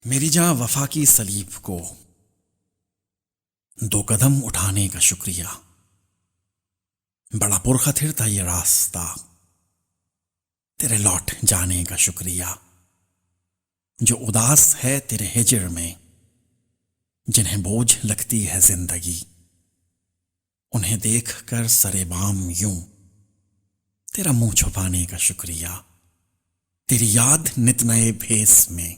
میری جاں وفا کی سلیب کو دو قدم اٹھانے کا شکریہ۔ بڑا پرخطر تھا یہ راستہ، تیرے لوٹ جانے کا شکریہ۔ جو اداس ہے تیرے ہجر میں، جنہیں بوجھ لگتی ہے زندگی، انہیں دیکھ کر سرے بام یوں تیرا منہ چھپانے کا شکریہ۔ تیری یاد نت نئے بھیس میں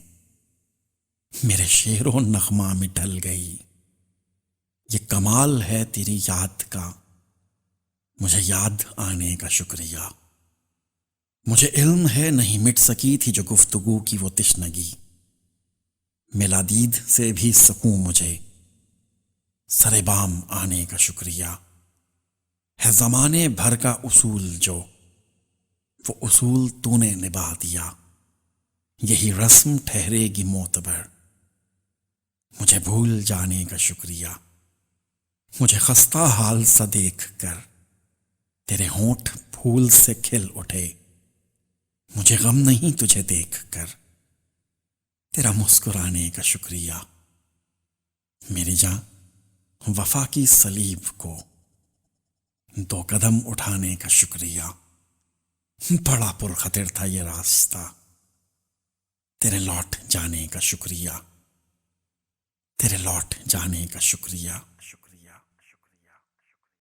میرے شعر و نغمہ میں ڈھل گئی۔ یہ کمال ہے تیری یاد کا، مجھے یاد آنے کا شکریہ۔ مجھے علم ہے نہیں مٹ سکی تھی جو گفتگو کی وہ تشنگی، ملا دید سے بھی سکوں مجھے سر بام آنے کا شکریہ۔ ہے زمانے بھر کا اصول جو، وہ اصول تو نے نبھا دیا، یہی رسم ٹھہرے گی معتبر، مجھے بھول جانے کا شکریہ۔ مجھے خستہ حال سا دیکھ کر تیرے ہونٹ پھول سے کھل اٹھے، مجھے غم نہیں تجھے دیکھ کر تیرا مسکرانے کا شکریہ۔ میری جاں وفا کی سلیب کو دو قدم اٹھانے کا شکریہ۔ بڑا پرخطر تھا یہ راستہ، تیرے لوٹ جانے کا شکریہ، تیرے لوٹ جانے کا شکریہ۔